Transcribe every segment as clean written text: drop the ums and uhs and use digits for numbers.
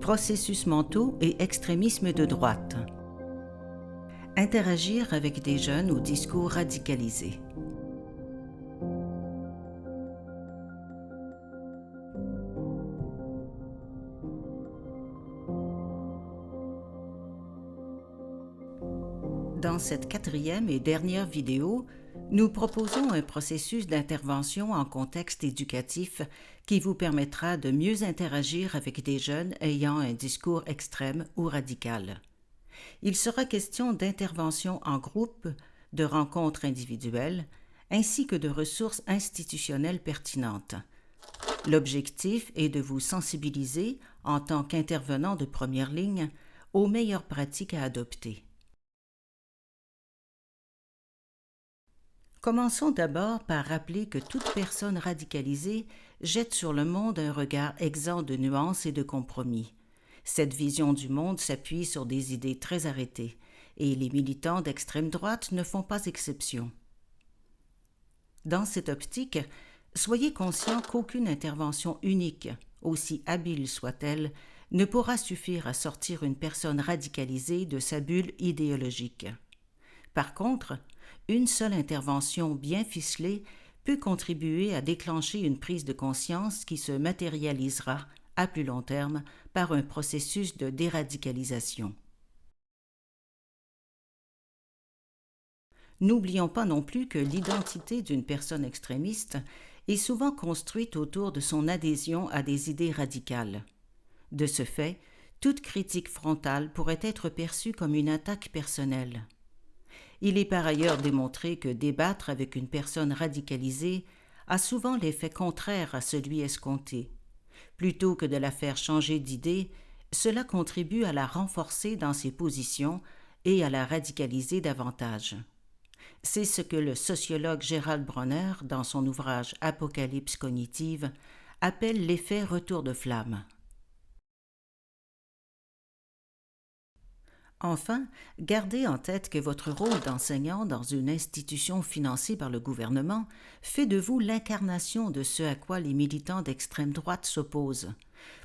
processus mentaux et extrémisme de droite. Interagir avec des jeunes au discours radicalisé. Dans cette quatrième et dernière vidéo, nous proposons un processus d'intervention en contexte éducatif qui vous permettra de mieux interagir avec des jeunes ayant un discours extrême ou radical. Il sera question d'intervention en groupe, de rencontres individuelles, ainsi que de ressources institutionnelles pertinentes. L'objectif est de vous sensibiliser, en tant qu'intervenant de première ligne, aux meilleures pratiques à adopter. Commençons d'abord par rappeler que toute personne radicalisée jette sur le monde un regard exempt de nuances et de compromis. Cette vision du monde s'appuie sur des idées très arrêtées, et les militants d'extrême droite ne font pas exception. Dans cette optique, soyez conscient qu'aucune intervention unique, aussi habile soit-elle, ne pourra suffire à sortir une personne radicalisée de sa bulle idéologique. Par contre, une seule intervention bien ficelée peut contribuer à déclencher une prise de conscience qui se matérialisera à plus long terme par un processus de déradicalisation. N'oublions pas non plus que l'identité d'une personne extrémiste est souvent construite autour de son adhésion à des idées radicales. De ce fait, toute critique frontale pourrait être perçue comme une attaque personnelle. Il est par ailleurs démontré que débattre avec une personne radicalisée a souvent l'effet contraire à celui escompté. Plutôt que de la faire changer d'idée, cela contribue à la renforcer dans ses positions et à la radicaliser davantage. C'est ce que le sociologue Gerald Bronner, dans son ouvrage Apocalypse cognitive, appelle l'effet retour de flamme. Enfin, gardez en tête que votre rôle d'enseignant dans une institution financée par le gouvernement fait de vous l'incarnation de ce à quoi les militants d'extrême droite s'opposent.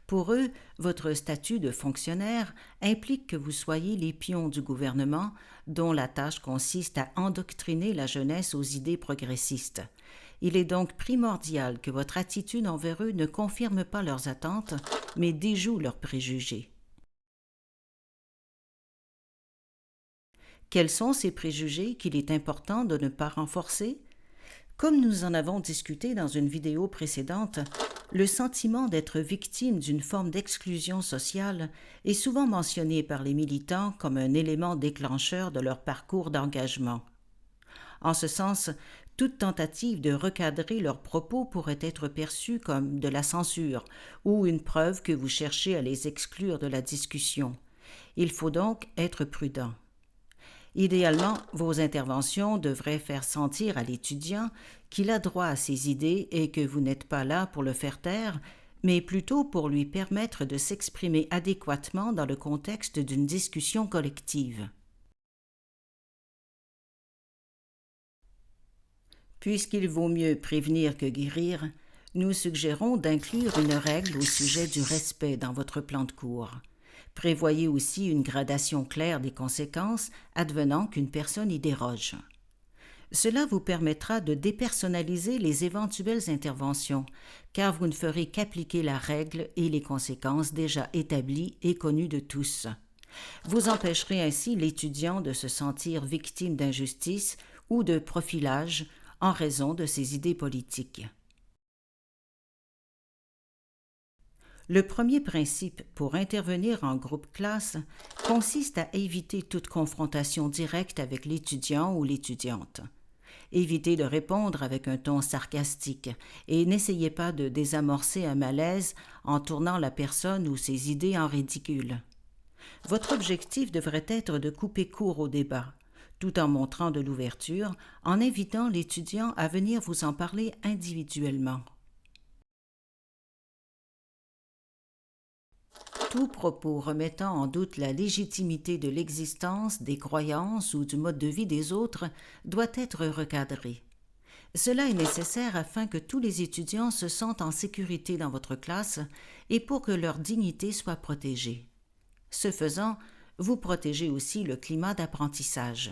Pour eux, votre statut de fonctionnaire implique que vous soyez les pions du gouvernement dont la tâche consiste à endoctriner la jeunesse aux idées progressistes. Il est donc primordial que votre attitude envers eux ne confirme pas leurs attentes, mais déjoue leurs préjugés. Quels sont ces préjugés qu'il est important de ne pas renforcer? Comme nous en avons discuté dans une vidéo précédente, le sentiment d'être victime d'une forme d'exclusion sociale est souvent mentionné par les militants comme un élément déclencheur de leur parcours d'engagement. En ce sens, toute tentative de recadrer leurs propos pourrait être perçue comme de la censure ou une preuve que vous cherchez à les exclure de la discussion. Il faut donc être prudent. Idéalement, vos interventions devraient faire sentir à l'étudiant qu'il a droit à ses idées et que vous n'êtes pas là pour le faire taire, mais plutôt pour lui permettre de s'exprimer adéquatement dans le contexte d'une discussion collective. Puisqu'il vaut mieux prévenir que guérir, nous suggérons d'inclure une règle au sujet du respect dans votre plan de cours. Prévoyez aussi une gradation claire des conséquences advenant qu'une personne y déroge. Cela vous permettra de dépersonnaliser les éventuelles interventions, car vous ne ferez qu'appliquer la règle et les conséquences déjà établies et connues de tous. Vous empêcherez ainsi l'étudiant de se sentir victime d'injustice ou de profilage en raison de ses idées politiques. Le premier principe pour intervenir en groupe classe consiste à éviter toute confrontation directe avec l'étudiant ou l'étudiante. Évitez de répondre avec un ton sarcastique et n'essayez pas de désamorcer un malaise en tournant la personne ou ses idées en ridicule. Votre objectif devrait être de couper court au débat, tout en montrant de l'ouverture, en invitant l'étudiant à venir vous en parler individuellement. Tout propos remettant en doute la légitimité de l'existence, des croyances ou du mode de vie des autres doit être recadré. Cela est nécessaire afin que tous les étudiants se sentent en sécurité dans votre classe et pour que leur dignité soit protégée. Ce faisant, vous protégez aussi le climat d'apprentissage.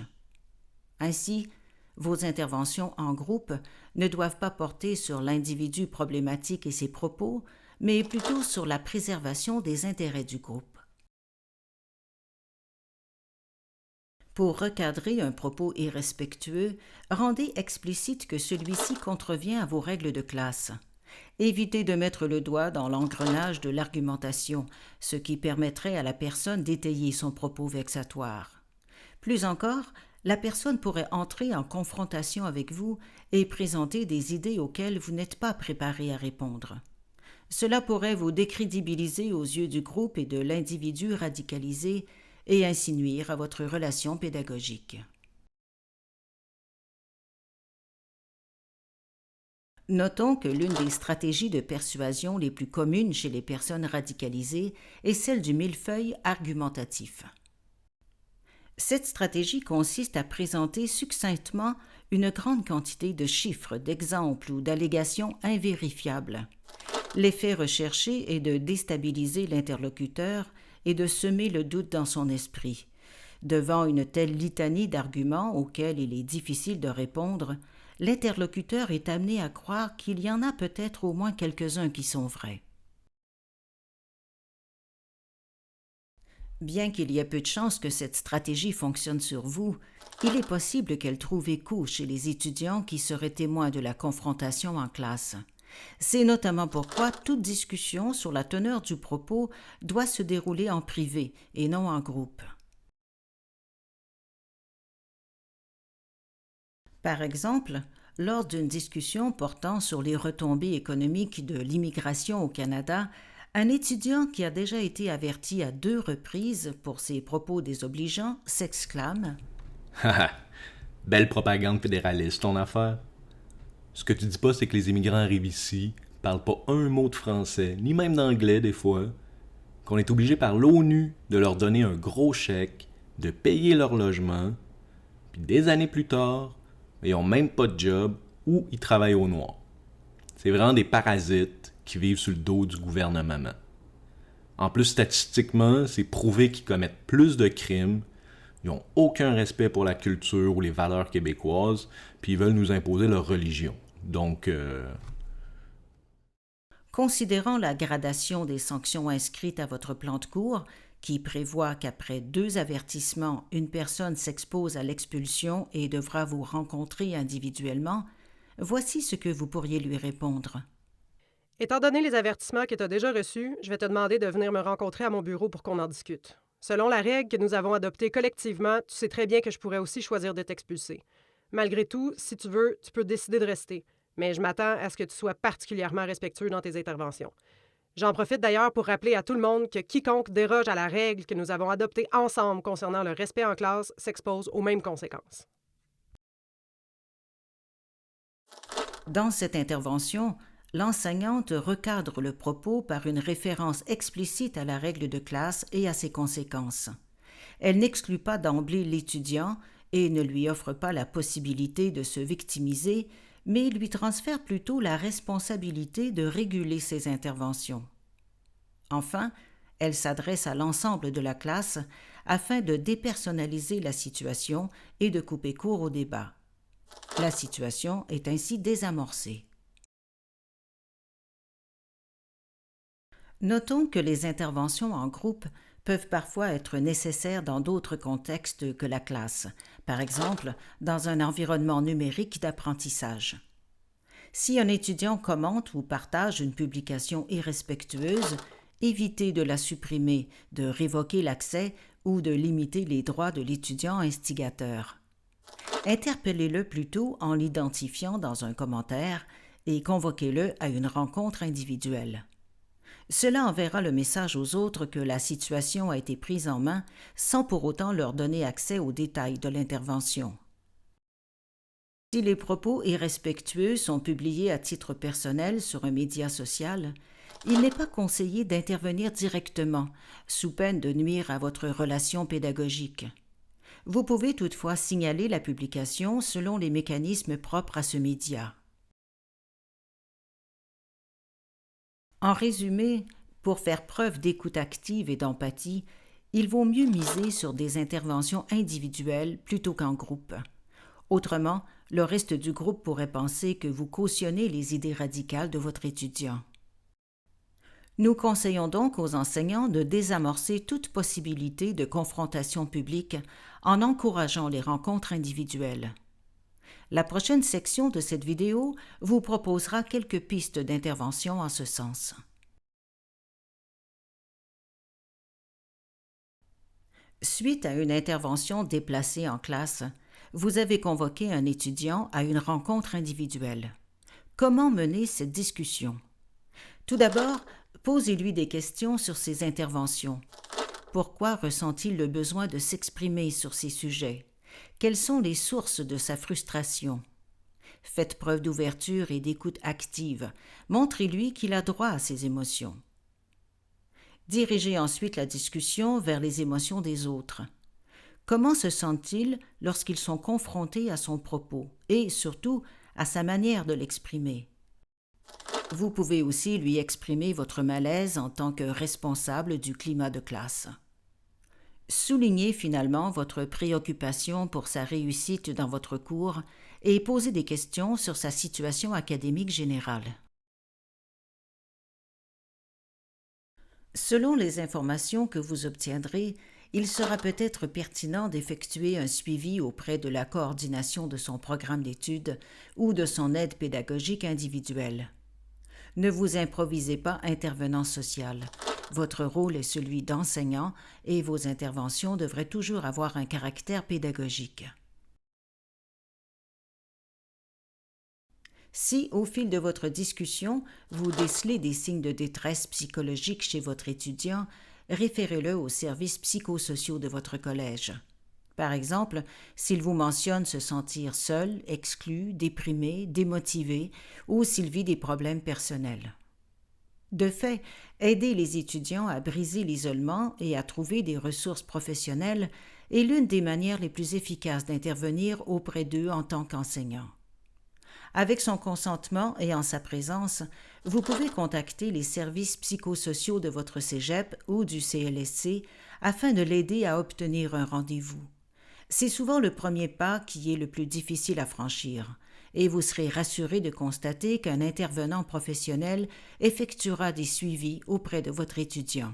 Ainsi, vos interventions en groupe ne doivent pas porter sur l'individu problématique et ses propos, mais plutôt sur la préservation des intérêts du groupe. Pour recadrer un propos irrespectueux, rendez explicite que celui-ci contrevient à vos règles de classe. Évitez de mettre le doigt dans l'engrenage de l'argumentation, ce qui permettrait à la personne d'étayer son propos vexatoire. Plus encore, la personne pourrait entrer en confrontation avec vous et présenter des idées auxquelles vous n'êtes pas préparé à répondre. Cela pourrait vous décrédibiliser aux yeux du groupe et de l'individu radicalisé et ainsi nuire à votre relation pédagogique. Notons que l'une des stratégies de persuasion les plus communes chez les personnes radicalisées est celle du millefeuille argumentatif. Cette stratégie consiste à présenter succinctement une grande quantité de chiffres, d'exemples ou d'allégations invérifiables. L'effet recherché est de déstabiliser l'interlocuteur et de semer le doute dans son esprit. Devant une telle litanie d'arguments auxquels il est difficile de répondre, l'interlocuteur est amené à croire qu'il y en a peut-être au moins quelques-uns qui sont vrais. Bien qu'il y ait peu de chances que cette stratégie fonctionne sur vous, il est possible qu'elle trouve écho chez les étudiants qui seraient témoins de la confrontation en classe. C'est notamment pourquoi toute discussion sur la teneur du propos doit se dérouler en privé et non en groupe. Par exemple, lors d'une discussion portant sur les retombées économiques de l'immigration au Canada, un étudiant qui a déjà été averti à 2 reprises pour ses propos désobligeants s'exclame « Haha, belle propagande fédéraliste ton affaire. Ce que tu dis pas, c'est que les immigrants arrivent ici, parlent pas un mot de français, ni même d'anglais des fois, qu'on est obligé par l'ONU de leur donner un gros chèque, de payer leur logement, puis des années plus tard, ils ont même pas de job ou ils travaillent au noir. C'est vraiment des parasites qui vivent sur le dos du gouvernement. En plus, statistiquement, c'est prouvé qu'ils commettent plus de crimes, ils n'ont aucun respect pour la culture ou les valeurs québécoises, puis ils veulent nous imposer leur religion. Donc, Considérant la gradation des sanctions inscrites à votre plan de cours, qui prévoit qu'après 2 avertissements, une personne s'expose à l'expulsion et devra vous rencontrer individuellement, voici ce que vous pourriez lui répondre. Étant donné les avertissements que tu as déjà reçus, je vais te demander de venir me rencontrer à mon bureau pour qu'on en discute. Selon la règle que nous avons adoptée collectivement, tu sais très bien que je pourrais aussi choisir de t'expulser. Malgré tout, si tu veux, tu peux décider de rester, mais je m'attends à ce que tu sois particulièrement respectueux dans tes interventions. J'en profite d'ailleurs pour rappeler à tout le monde que quiconque déroge à la règle que nous avons adoptée ensemble concernant le respect en classe s'expose aux mêmes conséquences. Dans cette intervention, l'enseignante recadre le propos par une référence explicite à la règle de classe et à ses conséquences. Elle n'exclut pas d'emblée l'étudiant et ne lui offre pas la possibilité de se victimiser, mais lui transfère plutôt la responsabilité de réguler ses interventions. Enfin, elle s'adresse à l'ensemble de la classe afin de dépersonnaliser la situation et de couper court au débat. La situation est ainsi désamorcée. Notons que les interventions en groupe peuvent parfois être nécessaires dans d'autres contextes que la classe, par exemple dans un environnement numérique d'apprentissage. Si un étudiant commente ou partage une publication irrespectueuse, évitez de la supprimer, de révoquer l'accès ou de limiter les droits de l'étudiant instigateur. Interpellez-le plutôt en l'identifiant dans un commentaire et convoquez-le à une rencontre individuelle. Cela enverra le message aux autres que la situation a été prise en main sans pour autant leur donner accès aux détails de l'intervention. Si les propos irrespectueux sont publiés à titre personnel sur un média social, il n'est pas conseillé d'intervenir directement, sous peine de nuire à votre relation pédagogique. Vous pouvez toutefois signaler la publication selon les mécanismes propres à ce média. En résumé, pour faire preuve d'écoute active et d'empathie, il vaut mieux miser sur des interventions individuelles plutôt qu'en groupe. Autrement, le reste du groupe pourrait penser que vous cautionnez les idées radicales de votre étudiant. Nous conseillons donc aux enseignants de désamorcer toute possibilité de confrontation publique en encourageant les rencontres individuelles. La prochaine section de cette vidéo vous proposera quelques pistes d'intervention en ce sens. Suite à une intervention déplacée en classe, vous avez convoqué un étudiant à une rencontre individuelle. Comment mener cette discussion? Tout d'abord, posez-lui des questions sur ses interventions. Pourquoi ressent-il le besoin de s'exprimer sur ces sujets? Quelles sont les sources de sa frustration? Faites preuve d'ouverture et d'écoute active. Montrez-lui qu'il a droit à ses émotions. Dirigez ensuite la discussion vers les émotions des autres. Comment se sentent-ils lorsqu'ils sont confrontés à son propos et, surtout, à sa manière de l'exprimer? Vous pouvez aussi lui exprimer votre malaise en tant que responsable du climat de classe. Soulignez finalement votre préoccupation pour sa réussite dans votre cours et posez des questions sur sa situation académique générale. Selon les informations que vous obtiendrez, il sera peut-être pertinent d'effectuer un suivi auprès de la coordination de son programme d'études ou de son aide pédagogique individuelle. Ne vous improvisez pas intervenant social. Votre rôle est celui d'enseignant et vos interventions devraient toujours avoir un caractère pédagogique. Si, au fil de votre discussion, vous décelez des signes de détresse psychologique chez votre étudiant, référez-le aux services psychosociaux de votre collège. Par exemple, s'il vous mentionne se sentir seul, exclu, déprimé, démotivé ou s'il vit des problèmes personnels. De fait, aider les étudiants à briser l'isolement et à trouver des ressources professionnelles est l'une des manières les plus efficaces d'intervenir auprès d'eux en tant qu'enseignants. Avec son consentement et en sa présence, vous pouvez contacter les services psychosociaux de votre cégep ou du CLSC afin de l'aider à obtenir un rendez-vous. C'est souvent le premier pas qui est le plus difficile à franchir, et vous serez rassuré de constater qu'un intervenant professionnel effectuera des suivis auprès de votre étudiant.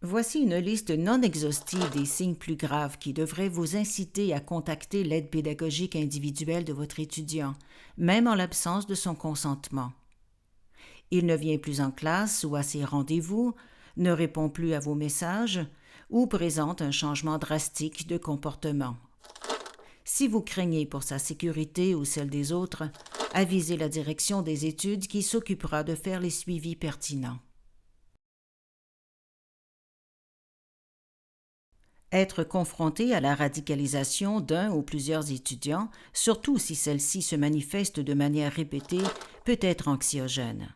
Voici une liste non exhaustive des signes plus graves qui devraient vous inciter à contacter l'aide pédagogique individuelle de votre étudiant, même en l'absence de son consentement. Il ne vient plus en classe ou à ses rendez-vous, ne répond plus à vos messages ou présente un changement drastique de comportement. Si vous craignez pour sa sécurité ou celle des autres, avisez la direction des études qui s'occupera de faire les suivis pertinents. Être confronté à la radicalisation d'un ou plusieurs étudiants, surtout si celle-ci se manifeste de manière répétée, peut être anxiogène.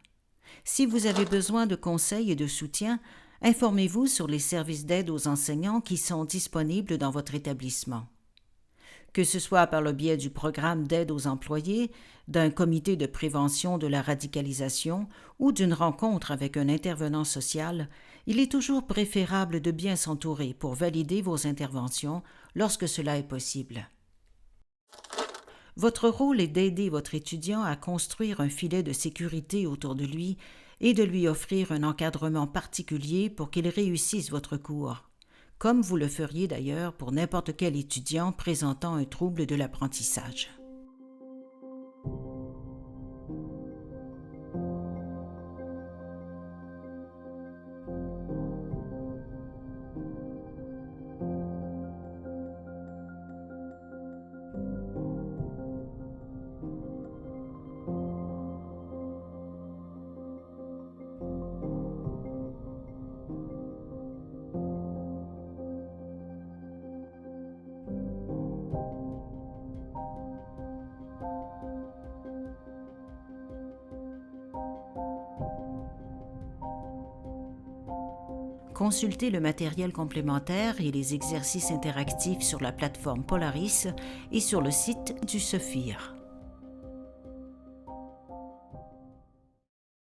Si vous avez besoin de conseils et de soutien, informez-vous sur les services d'aide aux enseignants qui sont disponibles dans votre établissement. Que ce soit par le biais du programme d'aide aux employés, d'un comité de prévention de la radicalisation ou d'une rencontre avec un intervenant social, il est toujours préférable de bien s'entourer pour valider vos interventions lorsque cela est possible. Votre rôle est d'aider votre étudiant à construire un filet de sécurité autour de lui et de lui offrir un encadrement particulier pour qu'il réussisse votre cours, comme vous le feriez d'ailleurs pour n'importe quel étudiant présentant un trouble de l'apprentissage. Consultez le matériel complémentaire et les exercices interactifs sur la plateforme Polaris et sur le site du Sophir.